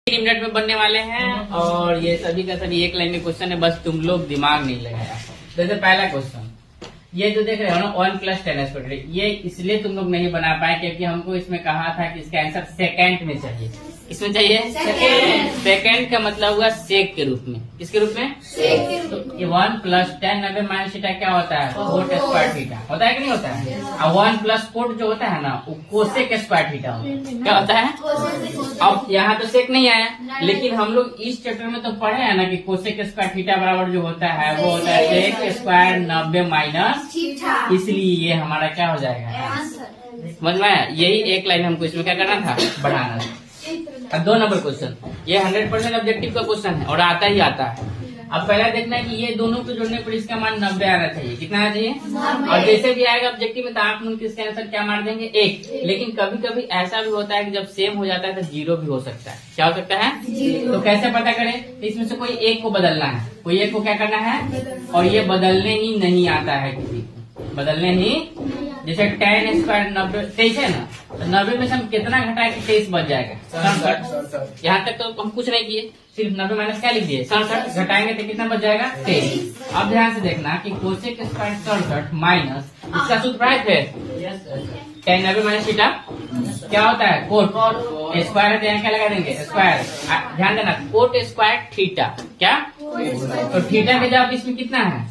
3 minute में बनने वाले हैं और ये सभी का सभी एक लाइन में क्वेश्चन है, बस तुम लोग दिमाग नहीं लगाया। जैसे पहला क्वेश्चन, ये जो देख रहे हो ना 1 + 10^², ये इसलिए तुम लोग नहीं बना पाए क्योंकि हमको इसमें कहा था कि इसका आंसर सेकंड में चाहिए। किसमें चाहिए? सेकंड का मतलब हुआ सेक के रूप में। किसके रूप में? तो ये 1 + 10 90 - थीटा क्या होता है? कोट² थीटा होता है कि नहीं होता है? और 1 + कोट जो होता है ना वो कोसेक² थीटा होता है। क्या होता है? अब यहाँ तो सेक नहीं आया, लेकिन हम लोग इस चैप्टर में तो पढ़े हैं ना कि कोसेक² थीटा बराबर जो होता है वो होता है सेक² 90 - इसलिए ये हमारा क्या हो जाएगा? समझ में आया? यही एक लाइन हमको इसमें क्या करना था? बढ़ाना था। अब 2 नंबर क्वेश्चन, ये 100% ऑब्जेक्टिव का क्वेश्चन है और आता ही आता है। अब पहला देखना है कि ये दोनों को जोड़ने पर इसका मान 90 आना चाहिए। कितना आना चाहिए? और जैसे भी आएगा ऑब्जेक्टिव में तो आप लोग इसका आंसर क्या मार देंगे? 1। लेकिन कभी कभी ऐसा भी होता है कि जब सेम हो जाता है तो 0 भी हो सकता है। क्या हो सकता है? तो कैसे पता करें? तो इसमें से कोई एक को बदलना है, कोई एक को क्या करना है, और ये बदलने ही नहीं आता है किसी को, बदलने ही। जैसे 10² 90 23 है ना, तो 90 में से हम कितना घटाए कि 23 बच जाएगा? 67। यहाँ तक तो हम कुछ नहीं किए, सिर्फ 90 माइनस क्या लिख दिए? 67। घटाएंगे तो कितना बच जाएगा? 23। अब ध्यान से देखना कि कोसेक² 67 माइनस इसका सूत्र है 10 90 - थीटा क्या होता है? कोट स्क्वायर है तो यहाँ क्या लगा देंगे? स्क्वायर। ध्यान देना कोट² थीटा क्या, तो थीटा के जवाब इसमें कितना है?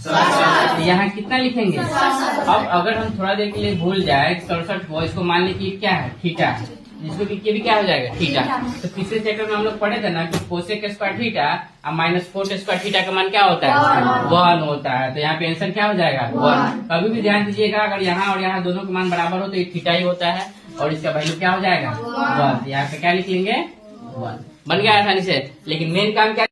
तो यहाँ कितना लिखेंगे? अब अगर हम थोड़ा देर के लिए भूल जाए 67 को, इसको मान ली कि क्या है? थीटा, जिसको कि भी क्या हो जाएगा? थीटा। तो पिछले चैप्टर में हम लोग पढ़े थे ना कि कोसेक² थीटा और माइनस कोट² थीटा का मान क्या होता है? 1 होता है। तो यहाँ पे आंसर क्या हो जाएगा? 1। कभी भी ध्यान दीजिएगा, अगर यहाँ और यहाँ दोनों के मान बराबर हो तो ये थीटा ही होता है और इसका वैल्यू क्या हो जाएगा? 1। यहाँ पे क्या लिख लेंगे? 1। बन गया आसानी से। लेकिन मेन काम क्या